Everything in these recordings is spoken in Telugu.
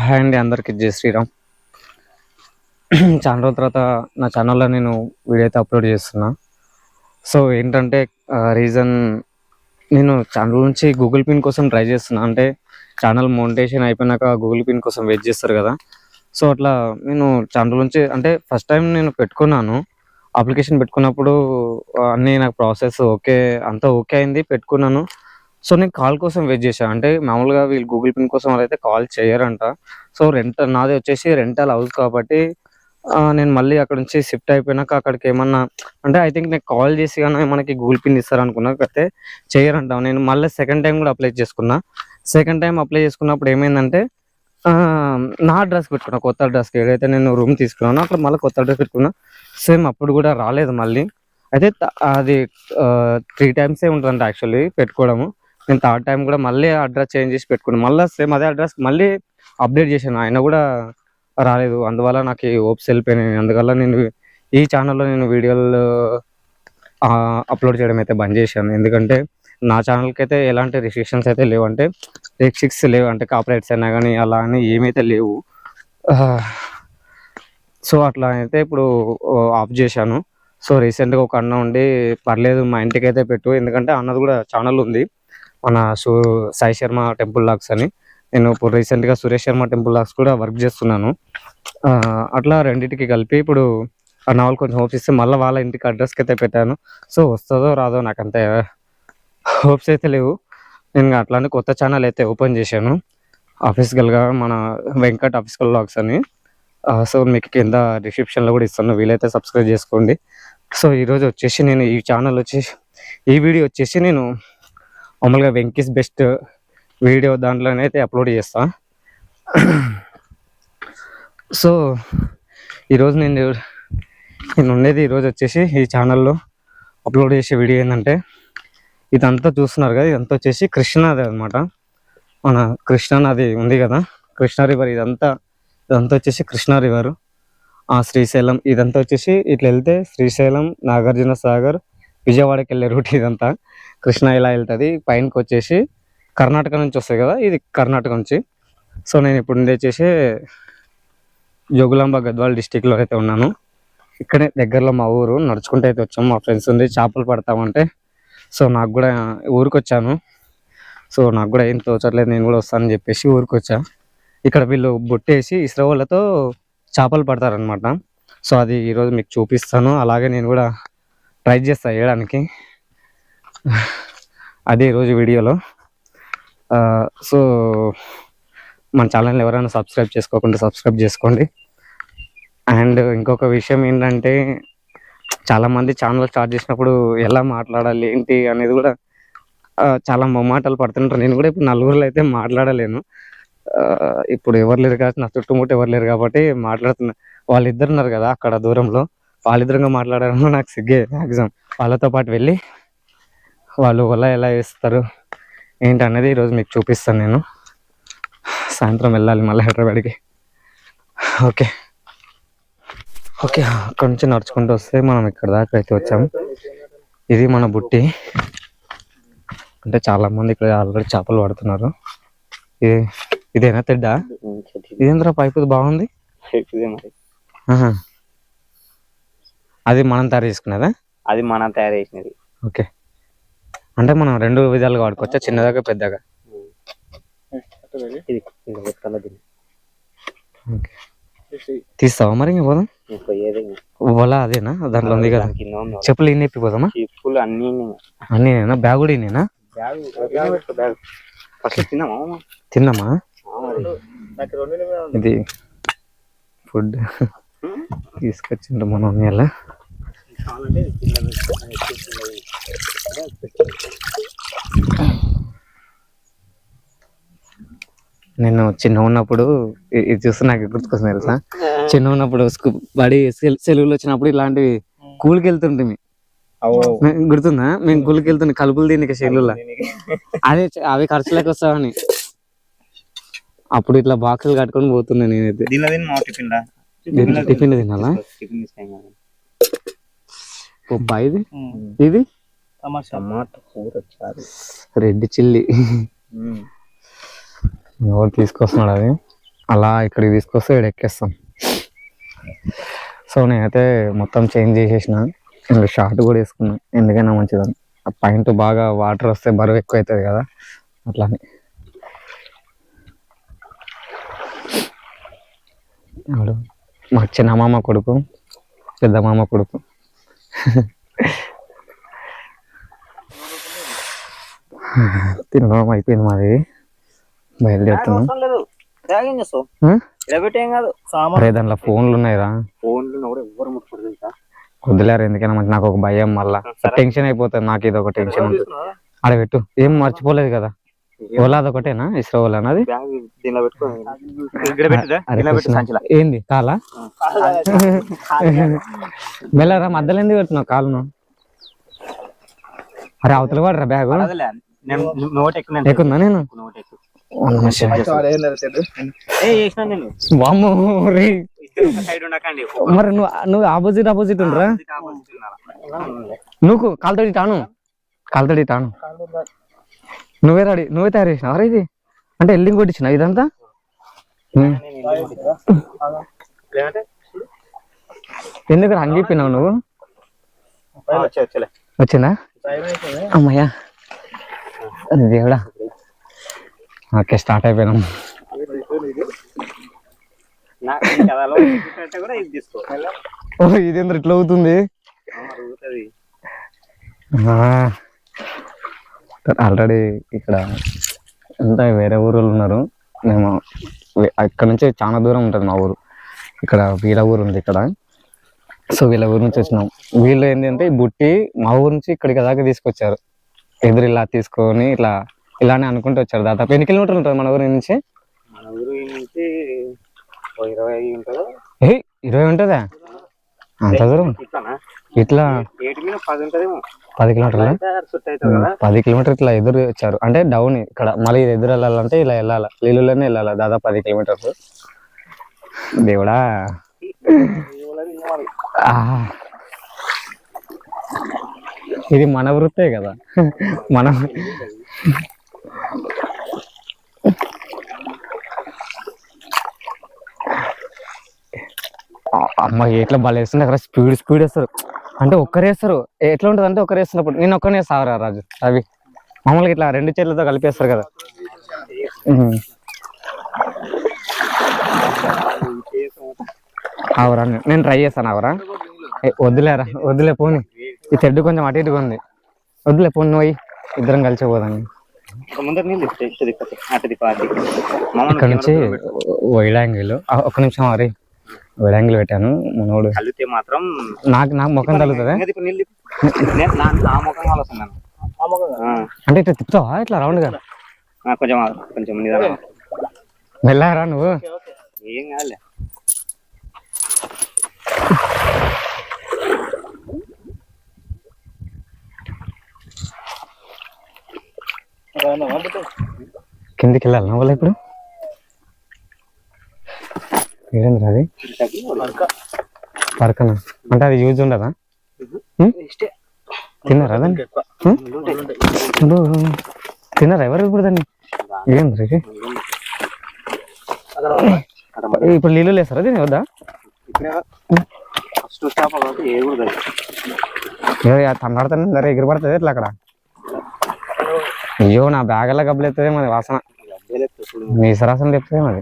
హాయ్ అండి, అందరికి జై శ్రీరామ్. చాలా రోజుల తర్వాత నా ఛానల్లో నేను వీడియో అయితే అప్లోడ్ చేస్తున్నా. సో ఏంటంటే రీజన్, నేను ఛానల్ నుంచి గూగుల్ పిన్ కోసం ట్రై చేస్తున్నా. అంటే ఛానల్ మోనిటైజేషన్ అయిపోయినాక గూగుల్ పిన్ కోసం వెయిట్ చేస్తారు కదా. సో అట్లా నేను ఛానల్ నుంచి అంటే ఫస్ట్ టైం నేను పెట్టుకున్నాను. అప్లికేషన్ పెట్టుకున్నప్పుడు అన్నీ నాకు ప్రాసెస్ ఓకే, అంతా ఓకే అయింది, పెట్టుకున్నాను. సో నేను కాల్ కోసం వెయిట్ చేశాను. అంటే మామూలుగా వీళ్ళు గూగుల్ పిన్ కోసం అయితే కాల్ చేయరంట. సో నాది వచ్చేసి రెంటల్ హౌస్ కాబట్టి నేను మళ్ళీ అక్కడ నుంచి షిఫ్ట్ అయిపోయినాక అక్కడికి ఏమన్నా అంటే ఐ థింక్ నేను కాల్ చేసి కానీ మనకి గూగుల్ పిన్ ఇస్తారనుకున్నా, అయితే చేయరంట. నేను మళ్ళీ సెకండ్ టైం కూడా అప్లై చేసుకున్నా. సెకండ్ టైం అప్లై చేసుకున్నప్పుడు ఏమైందంటే నా అడ్రస్ పెట్టుకున్నా, కొత్త అడ్రస్కి. ఏదైతే నేను రూమ్ తీసుకున్నానో అక్కడ మళ్ళీ కొత్త అడ్రస్ పెట్టుకున్నా. సేమ్ అప్పుడు కూడా రాలేదు మళ్ళీ. అయితే అది 3 టైమ్సే ఉంటుందంట యాక్చువల్లీ పెట్టుకోవడము. నేను థర్డ్ టైం కూడా మళ్ళీ అడ్రస్ చేంజ్ చేసి పెట్టుకున్నాను. మళ్ళీ సేమ్ అదే అడ్రస్ మళ్ళీ అప్డేట్ చేశాను, అయినా కూడా రాలేదు. అందువల్ల నాకు హోప్స్ వెళ్ళిపోయినాయి. అందువల్ల నేను ఈ ఛానల్లో నేను వీడియోలు అప్లోడ్ చేయడం అయితే బంద్ చేశాను. ఎందుకంటే నా ఛానల్కి అయితే ఎలాంటి రిస్ట్రిక్షన్స్ అయితే లేవు, అంటే రిస్ట్రిక్ట్స్ లేవు, అంటే కాపీరైట్స్ అయినా కానీ అలా అని ఏమైతే లేవు. సో అట్లా అయితే ఇప్పుడు ఆఫ్ చేశాను. సో రీసెంట్గా ఒక అన్న ఉండి పర్లేదు మా ఇంటికి అయితే పెట్టు, ఎందుకంటే అన్నది కూడా ఛానల్ ఉంది, మన సాయి శర్మ టెంపుల్ లాగ్స్ అని. నేను ఇప్పుడు రీసెంట్గా సురేష్ శర్మ టెంపుల్ లాగ్స్ కూడా వర్క్ చేస్తున్నాను. అట్లా రెండింటికి కలిపి ఇప్పుడు ఆ నావల్ కొంచెం హోప్స్ ఇస్తే మళ్ళీ వాళ్ళ ఇంటికి అడ్రస్కి అయితే పెట్టాను. సో వస్తుందో రాదో నాకు అంత హోప్స్ అయితే లేవు. నేను అట్లానే కొత్త ఛానల్ అయితే ఓపెన్ చేశాను, ఆఫీసికల్గా, మన వెంకట్ ఆఫీసికల్ లాగ్స్ అని. సో మీకు కింద డిస్క్రిప్షన్లో కూడా ఇస్తాను, వీలైతే సబ్స్క్రైబ్ చేసుకోండి. సో ఈరోజు వచ్చేసి నేను ఈ ఛానల్ వచ్చేసి ఈ వీడియో వచ్చేసి నేను మామూలుగా వెంకీస్ బెస్ట్ వీడియో దాంట్లోనైతే అప్లోడ్ చేస్తా. సో ఈరోజు నేను ఉండేది ఈరోజు వచ్చేసి ఈ ఛానల్లో అప్లోడ్ చేసే వీడియో ఏంటంటే, ఇదంతా చూస్తున్నారు కదా, ఇదంతా వచ్చేసి కృష్ణానది అనమాట. మన కృష్ణానది ఉంది కదా, కృష్ణా రివర్. ఇదంతా వచ్చేసి కృష్ణా రివర్. శ్రీశైలం ఇదంతా వచ్చేసి ఇట్లా వెళ్తే శ్రీశైలం, నాగార్జున సాగర్, విజయవాడకి వెళ్ళే రూట్ ఇదంతా. కృష్ణా ఇలా వెళ్తుంది. పైనకి వచ్చేసి కర్ణాటక నుంచి వస్తాయి కదా, ఇది కర్ణాటక నుంచి. సో నేను ఇప్పుడు వచ్చేసి జోగులాంబ గద్వాల్ డిస్టిక్లో అయితే ఉన్నాను. ఇక్కడే దగ్గరలో మా ఊరు, నడుచుకుంటూ అయితే వచ్చాము. మా ఫ్రెండ్స్ ఉంది చేపలు పడతామంటే, సో నాకు కూడా ఊరికి వచ్చాను. సో నాకు కూడా ఏం తోచట్లేదు, నేను కూడా వస్తానని చెప్పేసి ఊరికి వచ్చా. ఇక్కడ వీళ్ళు బొట్టేసి ఇసురవలతో చేపలు పడతారనమాట. సో అది ఈరోజు మీకు చూపిస్తాను. అలాగే నేను కూడా ట్రై చేస్తాను వేయడానికి, అదే ఈరోజు వీడియోలో. సో మన ఛానల్ ఎవరైనా సబ్స్క్రైబ్ చేసుకోకుండా సబ్స్క్రైబ్ చేసుకోండి. అండ్ ఇంకొక విషయం ఏంటంటే, చాలామంది ఛానల్ స్టార్ట్ చేసినప్పుడు ఎలా మాట్లాడాలి ఏంటి అనేది కూడా చాలా మొమాటలు పడుతుంటారు. నేను కూడా ఇప్పుడు నలుగురిలో అయితే మాట్లాడలేను. ఇప్పుడు ఎవరు లేరు కాబట్టి, నా చుట్టుముట్టు ఎవరు లేరు కాబట్టి మాట్లాడుతున్నా. వాళ్ళిద్దరు ఉన్నారు కదా అక్కడ దూరంలో, వాళ్ళిద్దరుగా మాట్లాడారని నాకు సిగ్గే మ్యాక్సిమం. వాళ్ళతో పాటు వెళ్ళి వాళ్ళు వల ఎలా వేస్తారు ఏంటి అనేది ఈరోజు మీకు చూపిస్తాను. నేను సాయంత్రం వెళ్ళాలి మళ్ళీ హైదరాబాద్కి. ఓకే అక్కడ నుంచి నడుచుకుంటూ వస్తే మనం ఇక్కడ దాకా అయితే వచ్చాము. ఇది మన బుట్టి. అంటే చాలా మంది ఇక్కడ ఆల్రెడీ చేపలు పడుతున్నారు. ఇదేనా తెడ్డా? ఇదేంద్రా పైపు బాగుంది. అది మనం తయారు చేసుకున్నదా? అది మనం తయారు చేసినది. ఓకే, అంటే మనం 2 విధాలుగా వాడుకోవచ్చా, చిన్నదాకా పెద్దగా? తీస్తావా మరి? ఇంకా పోదాం. ఓలా అదేనా దాంట్లో ఉంది కదా, చెప్పులు ఇన్ని ఎప్పిపోదామా? చెప్పులు అన్నీనా? బ్యాగ్ కూడా ఇన్నేనా? తిన్నామా? ఇది ఫుడ్ తీసుకొచ్చిండ్రు మన మమ్మీ అలా. నేను చిన్న ఉన్నప్పుడు ఇది చూస్తే నాకు గుర్తుకొస్తుంది తెలుసా. చిన్న ఉన్నప్పుడు బడి సెలవులు వచ్చినప్పుడు ఇలాంటివి కూలికి వెళ్తుంటే గుర్తుందా? మేము కూలికి వెళ్తుండే కలుపులు దీనికి సెలవులా. అదే అవి ఖర్చులకు వస్తావని అప్పుడు ఇట్లా బాక్సులు కట్టుకొని పోతున్నా నేనైతే. టిఫిన్ తినాలా? ఇది రెడ్ చిల్లీ ఎవరు తీసుకొస్తున్నాడు? అది అలా ఇక్కడికి తీసుకొస్తే ఇక్కడ ఎక్కేస్తాం. సో నేనైతే మొత్తం చేంజ్ చేసేసిన, ఇంకా షార్ట్ కూడా వేసుకున్నా, ఎందుకైనా మంచిదని. ఆ పాయింట్ బాగా వాటర్ వస్తే బరువు ఎక్కువ అవుతుంది కదా, అట్లానే. మా చిన్న మామ కొడుకు, పెద్ద మామ కొడుకు. తినడం అయిపోయింది మాది, బయలుదేరుతున్నాం. అరే దాంట్లో ఫోన్లు ఉన్నాయిరా, వద్దులేరు ఎందుకైనా మంచి. నాకు ఒక భయం, మళ్ళా టెన్షన్ అయిపోతుంది నాకు, ఇది ఒక టెన్షన్ ఉంటుంది. ఆడ పెట్టు, ఏం మర్చిపోలేదు కదా. ఓలా అదొకటేనా, ఇస్రో ఓలా అన్నది. ఏంది కాలా మెల్లరా, మధ్యలో ఎందుకు పెడుతున్నావు కాలును? అరే అవతల వాడరా బ్యాగ్ ఎక్కుందా? నేను మరి నువ్వు ఆపోజిట్ ఉండరా? నువ్వు కాలుతోటి టాను నువ్వే తయారు చేసినావు. అరే ఇది అంటే ఎల్లింగ్ కొట్టించిన ఇదంతా. ఎందుకు అంగిపోయినావు నువ్వు? వచ్చిందా? అమ్మయ్యా దేవుడా. ఓకే స్టార్ట్ అయిపోయినాం. ఓ ఇదేంద్ర ఇట్లా అవుతుంది. ఆల్రెడీ ఇక్కడ అంతా వేరే ఊరు ఉన్నారు. మేము ఇక్కడ నుంచి చాలా దూరం ఉంటుంది మా ఊరు. ఇక్కడ వీళ్ళ ఊరు ఉంది ఇక్కడ. సో వీళ్ళ ఊరు నుంచి వచ్చినాం. వీళ్ళు ఏంటంటే బుట్టి మా ఊరు నుంచి ఇక్కడికి దాకా తీసుకొచ్చారు. ఎదురు ఇలా తీసుకొని ఇలానే అనుకుంటూ వచ్చారు. దాదాపు ఎన్ని కిలోమీటర్లు ఉంటుంది మన ఊరి నుంచి? 20 ఉంటుందా? అంత దూరం ఇట్లా 10 కిలోమీటర్లు 10 కిలోమీటర్ ఇట్లా ఎదురు వచ్చారు. అంటే డౌన్ ఇక్కడ మళ్ళీ ఎదురు వెళ్ళాలంటే ఇలా వెళ్ళాలి, నీళ్ళలోనే వెళ్ళాలి. దాదాపు 10 కిలోమీటర్లు. దేవుడా ఇది మన వృత్తే కదా, మన అమ్మ ఎట్లా బాగా వేస్తుంది అక్కడ. స్పీడ్ వేస్తారు అంటే ఒక్కరేస్తారు. ఎట్లా ఉంటుంది అంటే ఒకరు వేస్తున్నప్పుడు నేను ఒక్కనే సావరా రాజు. అవి మామూలుగా ఇట్లా 2 చేతులతో కలిపేస్తారు కదా. అవరా నేను ట్రై చేస్తాను. అవరా వద్దులే పోని. ఈ తెడ్డు కొంచెం అటు ఇటుగా ఉంది. వద్దులే పోని, నువ్వు ఇద్దరం కలిసి పోదాం. ఇక్కడ నుంచి వైడ్ యాంగిల్, ఒక్క నిమిషం అరే వైడ్ యాంగిల్ పెట్టాను. మనోడు మాత్రం నాకు ముఖం తగ్గుతుంది అంటే ఇట్లా తిప్పుతావా ఇట్లా రౌండ్ గా? కొంచెం వెళ్ళారా నువ్వు? ఏం కాదులే. కిందికి వెళ్ళాలి నా వల్ల ఇప్పుడు. ఏంద్ర అది పరకనా అంటే అది యూజ్ ఉండదా? తిన్నారా దాన్ని? తిన్నారా ఎవరు ఇప్పుడు దాన్ని? ఏంద్ర ఇప్పుడు నీళ్ళు లేస్తారా దీని వద్దా? తన్నాడుతాను ఎగిరి పడుతుంది ఇట్లా అక్కడ. అయ్యో నా బ్యాగ్ అలా గబ్బులు ఎత్తుంది మరి వాసన, మీ సరాసన చెప్తుంది మరి.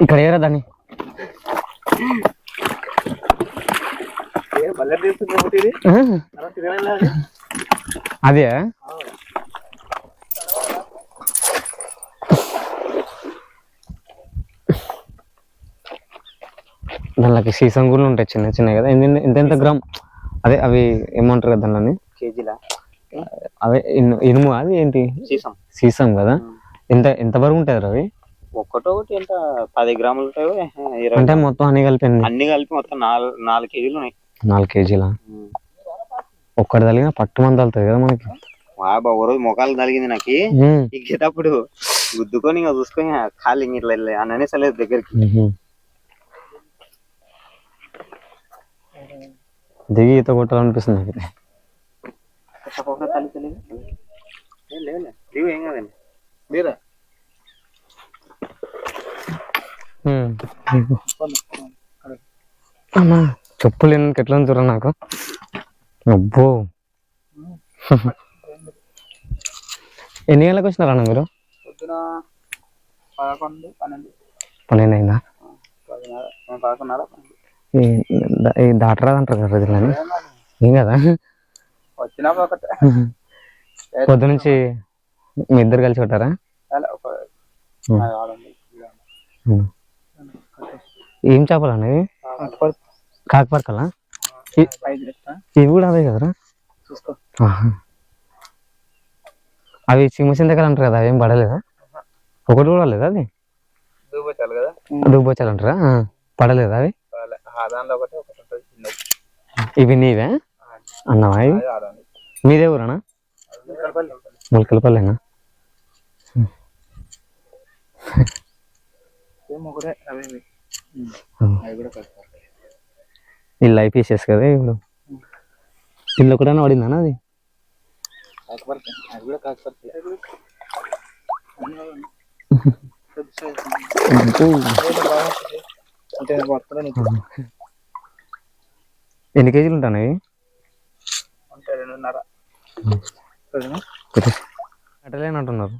ఇక్కడ ఏరా దాన్ని అదే దానికి సీసం కూడా ఉంటాయి చిన్న చిన్నవి కదా. ఎంత గ్రామ్ అదే అవి ఏమంటారు కదా దాన్ని? కేజీలా అవే ఇనుము అది ఏంటి? సీసం కదా. ఎంత బరువు ఉంటుంది అవి? ఒక్కటొకటి ఎంత 10 గ్రాములు ఉంటాయి. అంటే మొత్తం అన్ని కలిపి మొత్తం 4 కేజీలు ఉన్నాయి. 4 కేజీలా? ఒక్కటి తగిలిన పట్టు మంది తగులుతుంది కదా మనకి. ఒక రోజు మొఖాలు తగిలింది నాకు. ఎక్కేటప్పుడు గుద్దుకొని ఇంకా చూసుకొని ఖాళీ ఇట్లా అనేసలేదు దగ్గరికి. దిగి ఈత కొట్టాలనిపిస్తుంది నాకు. ఏం కాదండి అమ్మా చెప్పులు ఎట్లా చూడ నాకు. అబ్బో ఎన్ని గంటలకు వచ్చినారా అన్న మీరు? 12 అయిందా? దాటరాదంటారు కదా ప్రజలని. ఏం కదా పొద్దు నుంచి మీ ఇద్దరు కలిసి కొట్టారా? ఏం చేపలు అనేవి? కాకపరకలా? ఇవి కూడా అవే కదరా? అవి సింహసిన దగ్గర అంటారు కదా, అవేం పడలేదా? ఒకటి కూడా లేదా? అది దుబ్బొచ్చాలు అంటారా? పడలేదా అవి? ఇవి నీవే అన్నవా? ఇవి మీదే ఊరనా? ములకలపల్లేనా? ఈ లైఫ్ ఇష్యూస్ కదా ఇప్పుడు. ఇల్లు ఒకటైనా పడిందనా అది? ఎన్ని కేజీలు ఉంటాయి? కట్టలేనంటున్నారు.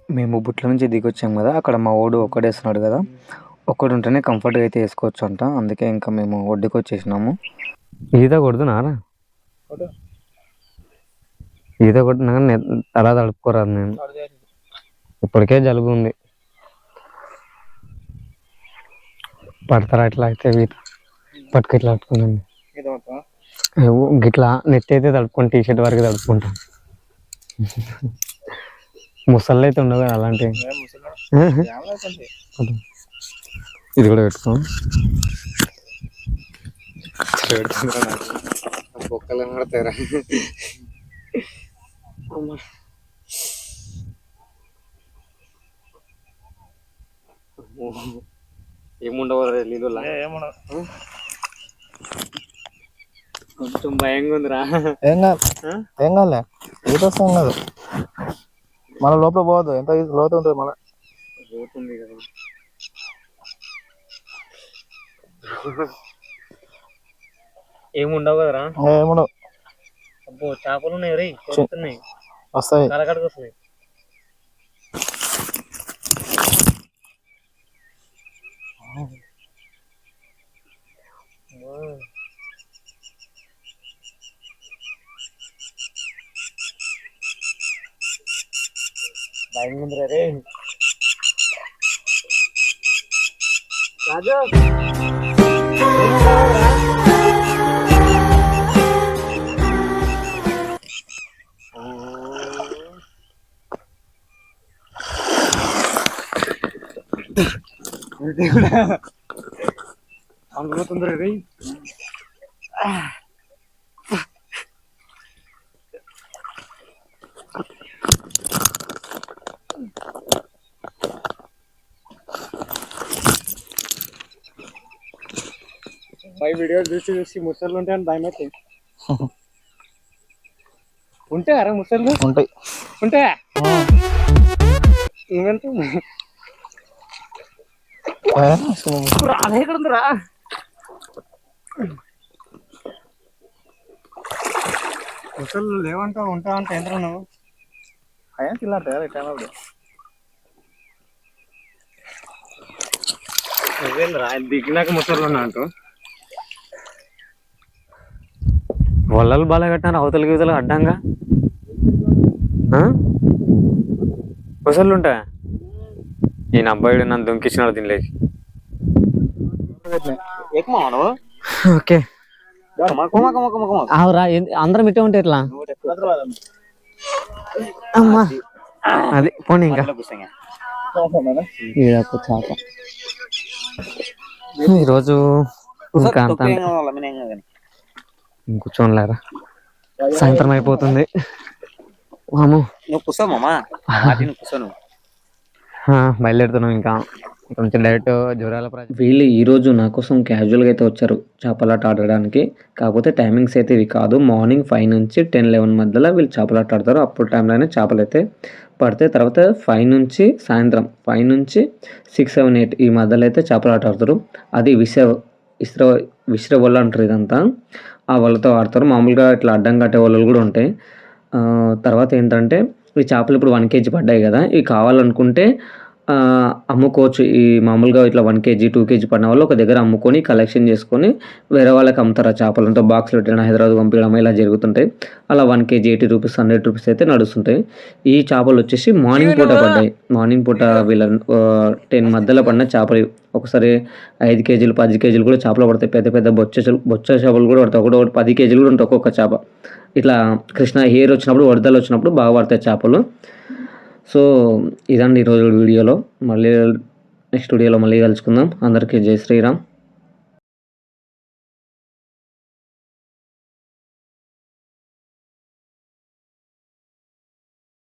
మేము బుట్ల నుంచి దిగొచ్చాము కదా, అక్కడ మా ఓడు ఒక్కడేస్తున్నాడు కదా, ఒక్కడు ఉంటేనే కంఫర్ట్గా అయితే వేసుకోవచ్చు అంట. అందుకే ఇంకా మేము ఒడ్డుకు వచ్చేసినాము. ఈత కొడుతున్నారా? ఈత కొట్టినా కానీ అలా తడుపుకోరాదు. నేను ఇప్పటికే జలుబు ఉంది. పడతారా ఇట్లా అయితే ఈత పట్టుకు ఇట్లా పట్టుకున్నాను. గిట్లా నెత్తి అయితే తడుపుకొని టీషర్ట్ వరకు తడుపుకుంటాను. ముసళ్ళు అయితే ఉండవు కదా అలాంటివి. ఇది కూడా పెట్టుకో. బొక్కలు కనబడతారా? ఏముండవు నీళ్ళు కొంచెం భయంగా ఉందిరా. ఏం కాదులే, ఈత వస్తాం కాదు. మళ్ళీ లోపల పోవద్దు, ఎంత లోతు ఉంటుంది. మళ్ళీ పోతుంది కదా. ఏముండవు కదరా? ఏముండవు. అబ్బో చేపలు ఉన్నాయి రే, వస్తాయి కలకడకు వస్తాయి. భయంగా ఉందిరా రే. రాజు అందులో తొందరగా రే. పై వీడియో చూసి ముసళ్ళు ఉంటాయని భయం అయితే. ఉంటాయా ముసళ్ళు? ఉంటాయి. ఉంటాయా? నువ్వెంత అదే ఎక్కడ ఉందిరా? ముసళ్ళు లేవంటావు, ఉంటావు అంటే ఎంత నువ్వు అయ్యా తిల్లాడు టైం నువ్వేంద్రా దిగినాక ముసళ్ళు ఉన్నా అంటూ. వల్లలు బాగా కట్టినారు అవతల గీతలు అడ్డంగా. ముసళ్ళు ఉంటాయా? ఈయన అబ్బాయిడు నన్ను దుంకిచ్చినాడు దీనిలోకి. ఓకే అవురా, అందరం ఇట్టే ఉంటే ఎట్లా? అమ్మా అది పోనీ. ఇంకా చేప ఈరోజు ఇంకా అంత కూర్చోనిలేరా, సాయంత్రం అయిపోతుంది. బయలుదేరుతున్నాం ఇంకా. ఇక్కడ నుంచి డైరెక్ట్ జోరాల ప్రాజెక్ట్. వీళ్ళు ఈరోజు నా కోసం క్యాజువల్గా అయితే వచ్చారు చేపలాట ఆడడానికి. కాకపోతే టైమింగ్స్ అయితే ఇవి కాదు. మార్నింగ్ 5 నుంచి 10-11 మధ్యలో వీళ్ళు చేపలాట ఆడతారు. అప్పుడు టైంలోనే చేపలు అయితే పడితే తర్వాత 5 నుంచి సాయంత్రం 5 నుంచి 6, 7, 8 ఈ మధ్యలో అయితే చేపలాట ఆడతారు. అది విసిరే వల్ల అంటారు ఇదంతా. ఆ వాళ్ళతో ఆడతారు. మామూలుగా ఇట్లా అడ్డం కట్టే వాళ్ళు కూడా ఉంటాయి. తర్వాత ఏంటంటే ఈ చేపలు ఇప్పుడు 1 kg పడ్డాయి కదా, ఇవి కావాలనుకుంటే అమ్ముకోవచ్చు. ఈ మామూలుగా ఇట్లా 1 kg 2 kg పడిన వాళ్ళు ఒక దగ్గర అమ్ముకొని కలెక్షన్ చేసుకొని వేరే వాళ్ళకి అమ్ముతారు. ఆ చేపలంతా బాక్స్లో పెట్టడం, హైదరాబాద్ పంపించడం ఇలా జరుగుతుంటాయి. అలా 1 kg 80 రూపీస్ 100 రూపీస్ అయితే నడుస్తుంటాయి. ఈ చేపలు వచ్చేసి మార్నింగ్ పూట పడ్డాయి. మార్నింగ్ పూట వీళ్ళ 10 మధ్యలో పడిన చేపలు. ఒకసారి 5 కేజీలు 10 కేజీలు కూడా చేపలు పడతాయి. పెద్ద పెద్ద బొచ్చ చేపలు కూడా పడతాయి. ఒకటి 10 కేజీలు కూడా ఉంటాయి ఒక్కొక్క చేప. ఇట్లా కృష్ణ హెయిర్ వచ్చినప్పుడు వరదలు వచ్చినప్పుడు బాగా పడతాయి చేపలు. సో ఇదండి ఈరోజు వీడియోలో. మళ్ళీ నెక్స్ట్ వీడియోలో మళ్ళీ కలుసుకుందాం. అందరికీ జై శ్రీరామ్.